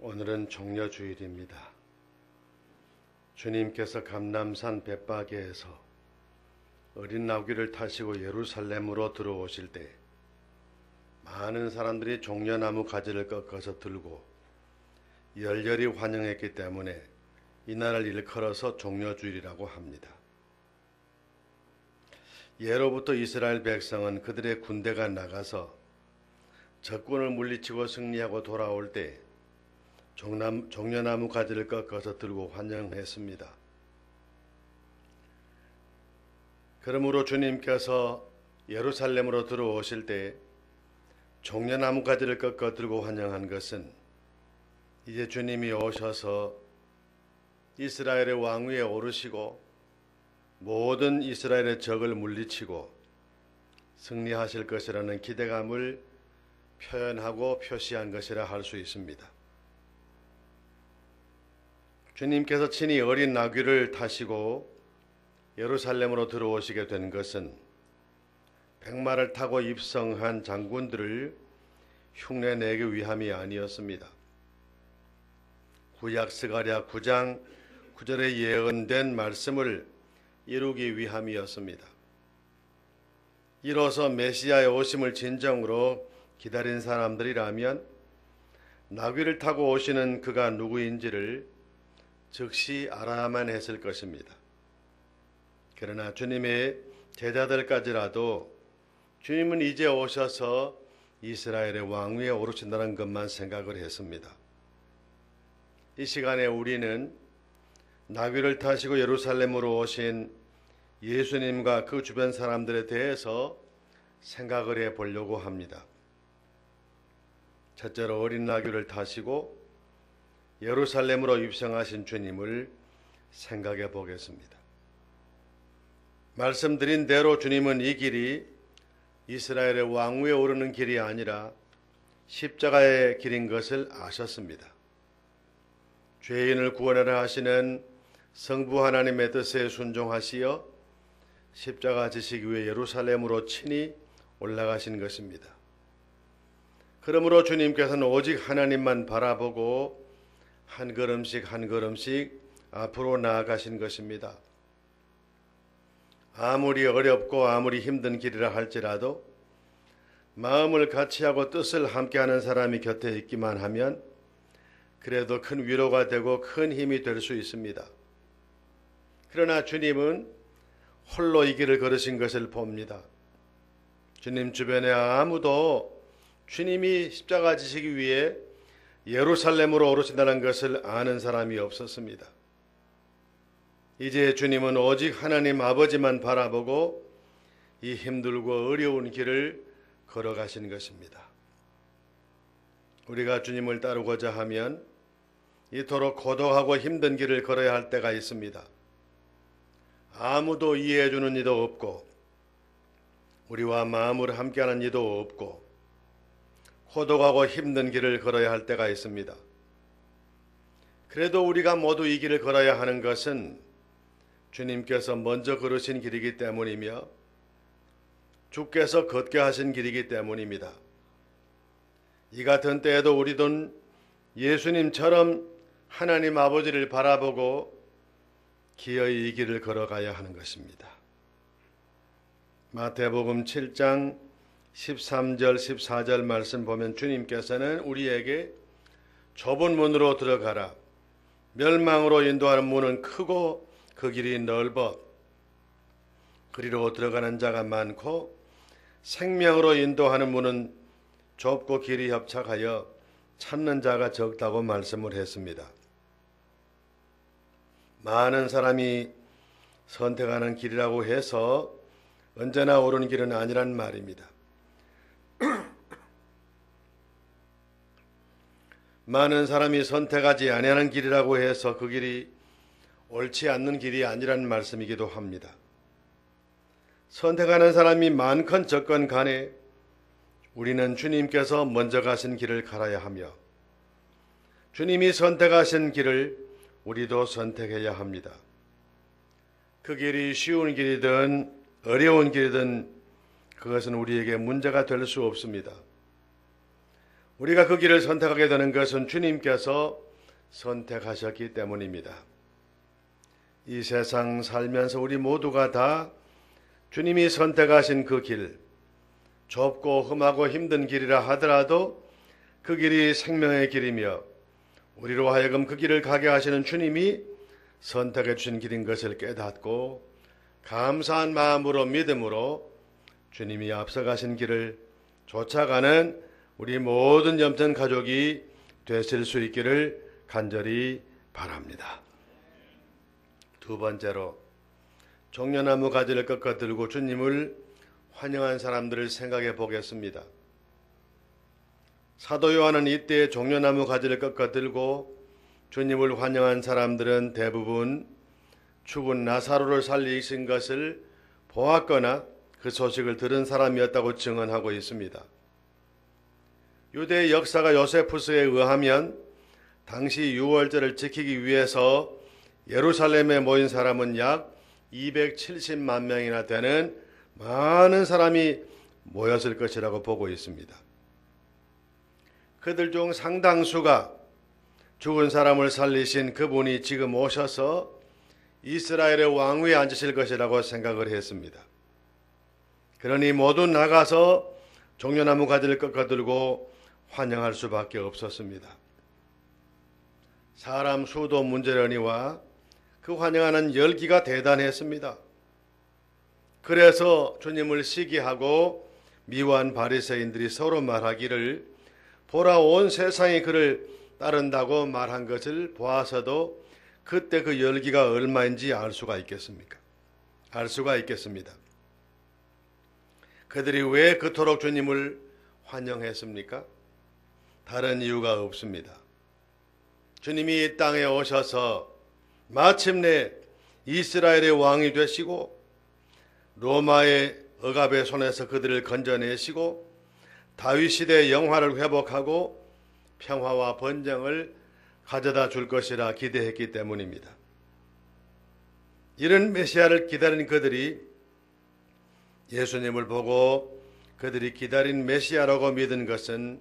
오늘은 종려주일입니다. 주님께서 감람산 벳바게에서 어린 나귀를 타시고 예루살렘으로 들어오실 때 많은 사람들이 종려나무 가지를 꺾어서 들고 열렬히 환영했기 때문에 이날을 일컬어서 종려주일이라고 합니다. 예로부터 이스라엘 백성은 그들의 군대가 나가서 적군을 물리치고 승리하고 돌아올 때 종려나무 가지를 꺾어서 들고 환영했습니다. 그러므로 주님께서 예루살렘으로 들어오실 때 종려나무 가지를 꺾어 들고 환영한 것은 이제 주님이 오셔서 이스라엘의 왕위에 오르시고 모든 이스라엘의 적을 물리치고 승리하실 것이라는 기대감을 표현하고 표시한 것이라 할 수 있습니다. 주님께서 친히 어린 나귀를 타시고 예루살렘으로 들어오시게 된 것은 백마를 타고 입성한 장군들을 흉내내기 위함이 아니었습니다. 구약 스가랴 9장 9절에 예언된 말씀을 이루기 위함이었습니다. 이로써 메시아의 오심을 진정으로 기다린 사람들이라면 나귀를 타고 오시는 그가 누구인지를 즉시 알아야만 했을 것입니다. 그러나 주님의 제자들까지라도 주님은 이제 오셔서 이스라엘의 왕 위에 오르신다는 것만 생각을 했습니다. 이 시간에 우리는 나귀를 타시고 예루살렘으로 오신 예수님과 그 주변 사람들에 대해서 생각을 해 보려고 합니다. 첫째로 어린 나귀를 타시고 예루살렘으로 입성하신 주님을 생각해 보겠습니다. 말씀드린 대로 주님은 이 길이 이스라엘의 왕위에 오르는 길이 아니라 십자가의 길인 것을 아셨습니다. 죄인을 구원하려 하시는 성부 하나님의 뜻에 순종하시어 십자가 지시기 위해 예루살렘으로 친히 올라가신 것입니다. 그러므로 주님께서는 오직 하나님만 바라보고 한 걸음씩 한 걸음씩 앞으로 나아가신 것입니다. 아무리 어렵고 아무리 힘든 길이라 할지라도 마음을 같이하고 뜻을 함께하는 사람이 곁에 있기만 하면 그래도 큰 위로가 되고 큰 힘이 될 수 있습니다. 그러나 주님은 홀로 이 길을 걸으신 것을 봅니다. 주님 주변에 아무도 주님이 십자가 지시기 위해 예루살렘으로 오르신다는 것을 아는 사람이 없었습니다. 이제 주님은 오직 하나님 아버지만 바라보고 이 힘들고 어려운 길을 걸어가신 것입니다. 우리가 주님을 따르고자 하면 이토록 고독하고 힘든 길을 걸어야 할 때가 있습니다. 아무도 이해해 주는 이도 없고 우리와 마음을 함께하는 이도 없고 고독하고 힘든 길을 걸어야 할 때가 있습니다. 그래도 우리가 모두 이 길을 걸어야 하는 것은 주님께서 먼저 걸으신 길이기 때문이며 주께서 걷게 하신 길이기 때문입니다. 이 같은 때에도 우리도 예수님처럼 하나님 아버지를 바라보고 기어이 이 길을 걸어가야 하는 것입니다. 마태복음 7장 13절 14절 말씀 보면 주님께서는 우리에게 좁은 문으로 들어가라. 멸망으로 인도하는 문은 크고 그 길이 넓어 그리로 들어가는 자가 많고 생명으로 인도하는 문은 좁고 길이 협착하여 찾는 자가 적다고 말씀을 했습니다. 많은 사람이 선택하는 길이라고 해서 언제나 옳은 길은 아니란 말입니다. 많은 사람이 선택하지 아니하는 길이라고 해서 그 길이 옳지 않는 길이 아니란 말씀이기도 합니다. 선택하는 사람이 많건 적건 간에 우리는 주님께서 먼저 가신 길을 갈아야 하며 주님이 선택하신 길을 우리도 선택해야 합니다. 그 길이 쉬운 길이든 어려운 길이든 그것은 우리에게 문제가 될 수 없습니다. 우리가 그 길을 선택하게 되는 것은 주님께서 선택하셨기 때문입니다. 이 세상 살면서 우리 모두가 다 주님이 선택하신 그 길, 좁고 험하고 힘든 길이라 하더라도 그 길이 생명의 길이며 우리로 하여금 그 길을 가게 하시는 주님이 선택해 주신 길인 것을 깨닫고 감사한 마음으로 믿음으로 주님이 앞서가신 길을 쫓아가는 우리 모든 염전 가족이 되실 수 있기를 간절히 바랍니다. 두 번째로 종려나무 가지를 꺾어 들고 주님을 환영한 사람들을 생각해 보겠습니다. 사도 요한은 이때 종려나무 가지를 꺾어 들고 주님을 환영한 사람들은 대부분 죽은 나사로를 살리신 것을 보았거나 그 소식을 들은 사람이었다고 증언하고 있습니다. 유대의 역사가 요세푸스에 의하면 당시 유월절을 지키기 위해서 예루살렘에 모인 사람은 약 270만 명이나 되는 많은 사람이 모였을 것이라고 보고 있습니다. 그들 중 상당수가 죽은 사람을 살리신 그분이 지금 오셔서 이스라엘의 왕위에 앉으실 것이라고 생각을 했습니다. 그러니 모두 나가서 종려나무 가지를 꺾어들고 환영할 수밖에 없었습니다. 사람 수도 문제려니와 그 환영하는 열기가 대단했습니다. 그래서 주님을 시기하고 미워한 바리새인들이 서로 말하기를 보라 온 세상이 그를 따른다고 말한 것을 보아서도 그때 그 열기가 얼마인지 알 수가 있겠습니까? 알 수가 있겠습니다. 그들이 왜 그토록 주님을 환영했습니까? 다른 이유가 없습니다. 주님이 이 땅에 오셔서 마침내 이스라엘의 왕이 되시고 로마의 억압의 손에서 그들을 건져내시고 다윗 시대의 영화를 회복하고 평화와 번영을 가져다 줄 것이라 기대했기 때문입니다. 이런 메시아를 기다린 그들이 예수님을 보고 그들이 기다린 메시아라고 믿은 것은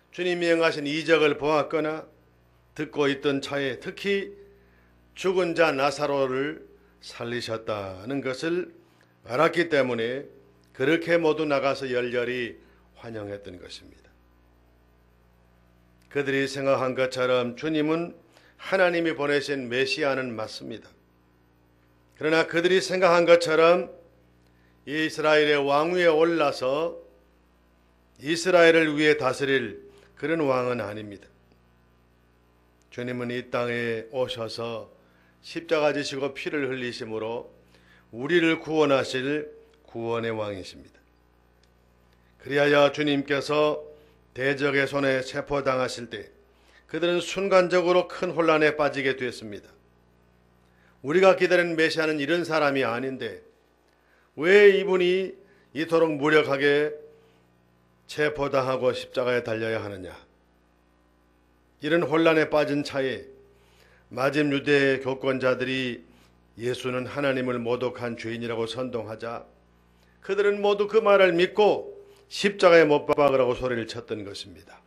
주님이 행하신 이적을 보았거나 듣고 있던 차에 특히 죽은 자 나사로를 살리셨다는 것을 알았기 때문에 그렇게 모두 나가서 열렬히 환영했던 것입니다. 그들이 생각한 것처럼 주님은 하나님이 보내신 메시아는 맞습니다. 그러나 그들이 생각한 것처럼 이스라엘의 왕위에 올라서 이스라엘을 위해 다스릴 그런 왕은 아닙니다. 주님은 이 땅에 오셔서 십자가 지시고 피를 흘리심으로 우리를 구원하실 구원의 왕이십니다. 그리하여 주님께서 대적의 손에 체포당하실 때 그들은 순간적으로 큰 혼란에 빠지게 됐습니다. 우리가 기다린 메시아는 이런 사람이 아닌데 왜 이분이 이토록 무력하게 체포당하고 십자가에 달려야 하느냐. 이런 혼란에 빠진 차에 마집 유대의 교권자들이 예수는 하나님을 모독한 죄인이라고 선동하자 그들은 모두 그 말을 믿고 십자가에 못 박으라고 소리를 쳤던 것입니다.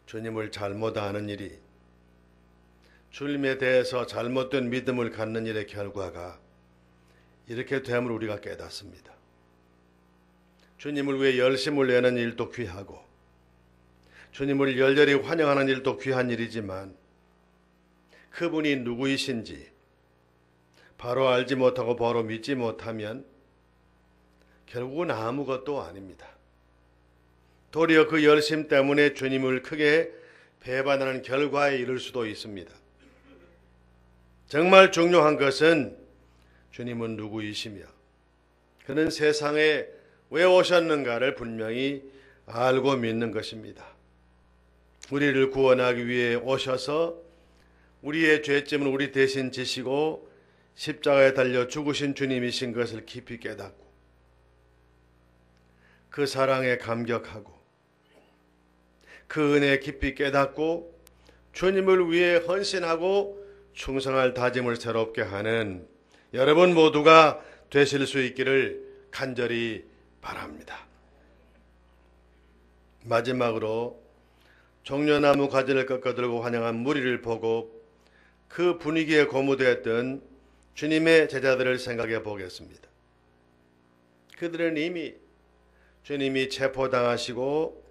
주님을 잘못 아는 일이 주님에 대해서 잘못된 믿음을 갖는 일의 결과가 이렇게 됨을 우리가 깨닫습니다. 주님을 위해 열심을 내는 일도 귀하고 주님을 열렬히 환영하는 일도 귀한 일이지만 그분이 누구이신지 바로 알지 못하고 바로 믿지 못하면 결국은 아무것도 아닙니다. 도리어 그 열심 때문에 주님을 크게 배반하는 결과에 이를 수도 있습니다. 정말 중요한 것은 주님은 누구이시며 그는 세상에 왜 오셨는가를 분명히 알고 믿는 것입니다. 우리를 구원하기 위해 오셔서 우리의 죄짐을 우리 대신 지시고 십자가에 달려 죽으신 주님이신 것을 깊이 깨닫고 그 사랑에 감격하고 그 은혜에 깊이 깨닫고 주님을 위해 헌신하고 충성할 다짐을 새롭게 하는 여러분 모두가 되실 수 있기를 간절히 바랍니다. 마지막으로 종려나무 가지를 꺾어들고 환영한 무리를 보고 그 분위기에 고무되었던 주님의 제자들을 생각해 보겠습니다. 그들은 이미 주님이 체포당하시고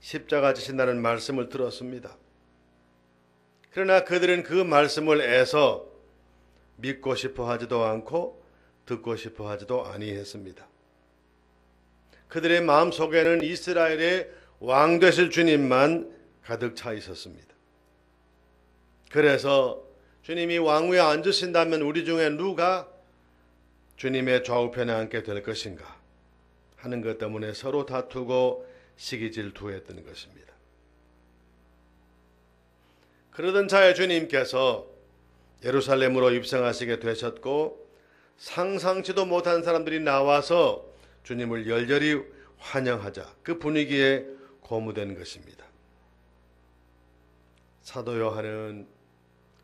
십자가 지신다는 말씀을 들었습니다. 그러나 그들은 그 말씀을 애써 믿고 싶어 하지도 않고 듣고 싶어 하지도 아니했습니다. 그들의 마음속에는 이스라엘의 왕 되실 주님만 가득 차 있었습니다. 그래서 주님이 왕위에 앉으신다면 우리 중에 누가 주님의 좌우편에 앉게 될 것인가 하는 것 때문에 서로 다투고 시기질투했던 것입니다. 그러던 차에 주님께서 예루살렘으로 입성하시게 되셨고 상상치도 못한 사람들이 나와서 주님을 열렬히 환영하자 그 분위기에 고무된 것입니다. 사도 요한은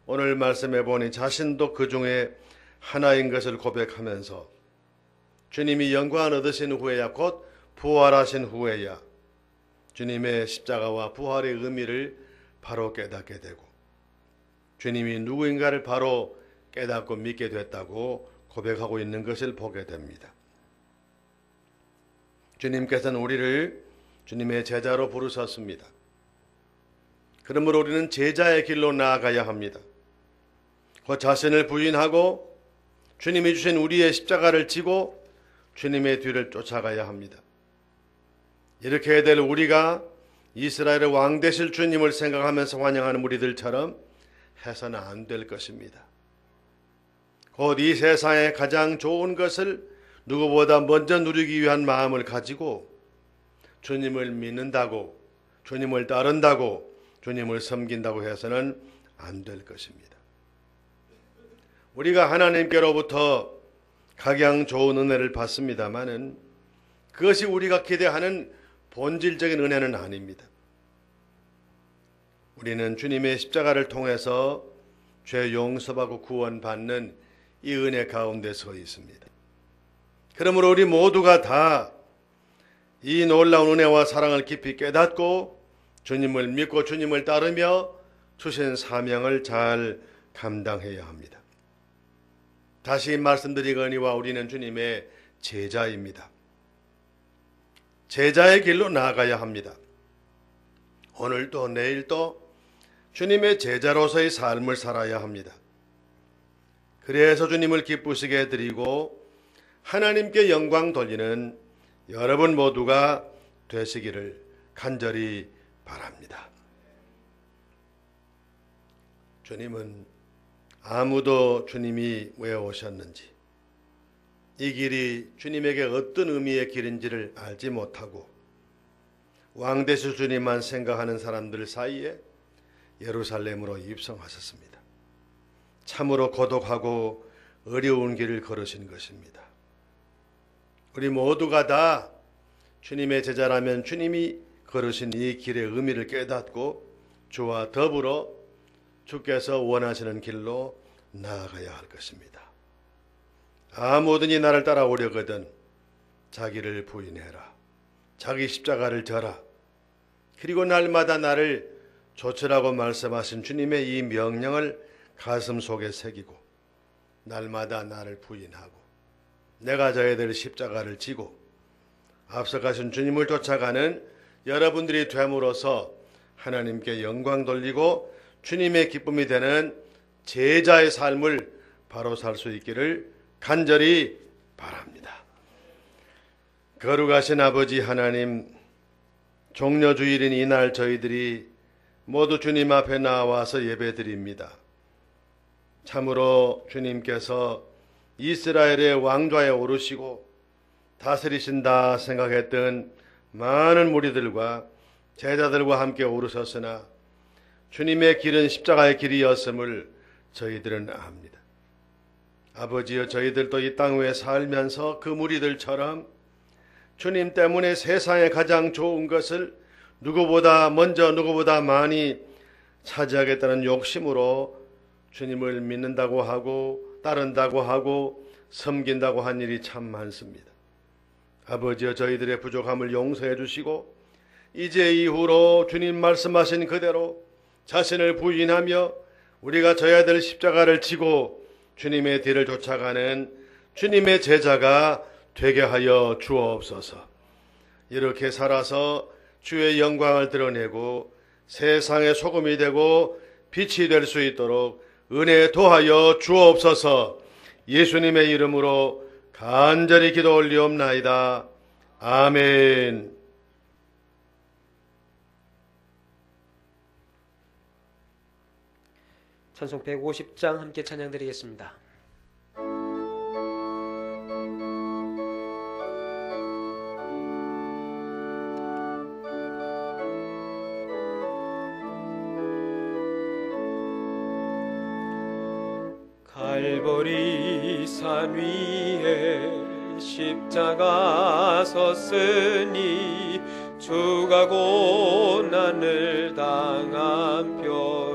오늘 말씀해 보니 자신도 그 중에 하나인 것을 고백하면서 주님이 영광을 얻으신 후에야 곧 부활하신 후에야 주님의 십자가와 부활의 의미를 바로 깨닫게 되고 주님이 누구인가를 바로 깨닫고 믿게 됐다고 고백하고 있는 것을 보게 됩니다. 주님께서는 우리를 주님의 제자로 부르셨습니다. 그러므로 우리는 제자의 길로 나아가야 합니다. 그 자신을 부인하고 주님이 주신 우리의 십자가를 지고 주님의 뒤를 쫓아가야 합니다. 이렇게 될 우리가 이스라엘의 왕 되실 주님을 생각하면서 환영하는 우리들처럼 해서는 안 될 것입니다. 곧 이 세상에 가장 좋은 것을 누구보다 먼저 누리기 위한 마음을 가지고 주님을 믿는다고, 주님을 따른다고, 주님을 섬긴다고 해서는 안 될 것입니다. 우리가 하나님께로부터 각양 좋은 은혜를 받습니다마는 그것이 우리가 기대하는 본질적인 은혜는 아닙니다. 우리는 주님의 십자가를 통해서 죄 용서받고 구원받는 이 은혜 가운데 서 있습니다. 그러므로 우리 모두가 다 이 놀라운 은혜와 사랑을 깊이 깨닫고 주님을 믿고 주님을 따르며 주신 사명을 잘 감당해야 합니다. 다시 말씀드리거니와 우리는 주님의 제자입니다. 제자의 길로 나아가야 합니다. 오늘도 내일도 주님의 제자로서의 삶을 살아야 합니다. 그래서 주님을 기쁘시게 해드리고 하나님께 영광 돌리는 여러분 모두가 되시기를 간절히 바랍니다. 주님은 아무도 주님이 왜 오셨는지, 이 길이 주님에게 어떤 의미의 길인지를 알지 못하고 왕 되실 주님만 생각하는 사람들 사이에 예루살렘으로 입성하셨습니다. 참으로 고독하고 어려운 길을 걸으신 것입니다. 우리 모두가 다 주님의 제자라면 주님이 걸으신 이 길의 의미를 깨닫고 주와 더불어 주께서 원하시는 길로 나아가야 할 것입니다. 아무든지 나를 따라오려거든 자기를 부인해라. 자기 십자가를 져라. 그리고 날마다 나를 좇으라고 말씀하신 주님의 이 명령을 가슴 속에 새기고 날마다 나를 부인하고 내가 져야 될 십자가를 지고 앞서가신 주님을 쫓아가는 여러분들이 됨으로써 하나님께 영광 돌리고 주님의 기쁨이 되는 제자의 삶을 바로 살 수 있기를 간절히 바랍니다. 거룩하신 아버지 하나님, 종려주일인 이날 저희들이 모두 주님 앞에 나와서 예배드립니다. 참으로 주님께서 이스라엘의 왕좌에 오르시고 다스리신다 생각했던 많은 무리들과 제자들과 함께 오르셨으나 주님의 길은 십자가의 길이었음을 저희들은 압니다. 아버지여, 저희들도 이 땅 위에 살면서 그 무리들처럼 주님 때문에 세상에 가장 좋은 것을 누구보다 먼저 누구보다 많이 차지하겠다는 욕심으로 주님을 믿는다고 하고 따른다고 하고 섬긴다고 한 일이 참 많습니다. 아버지여, 저희들의 부족함을 용서해 주시고 이제 이후로 주님 말씀하신 그대로 자신을 부인하며 우리가 져야 될 십자가를 지고 주님의 뒤를 쫓아가는 주님의 제자가 되게 하여 주옵소서. 이렇게 살아서 주의 영광을 드러내고 세상의 소금이 되고 빛이 될 수 있도록 은혜 도하여 주옵소서. 예수님의 이름으로 간절히 기도 올리옵나이다. 아멘. 찬송 150장 함께 찬양드리겠습니다. 갈보리 산 위에 십자가 섰으니 주가 고난을 당한 표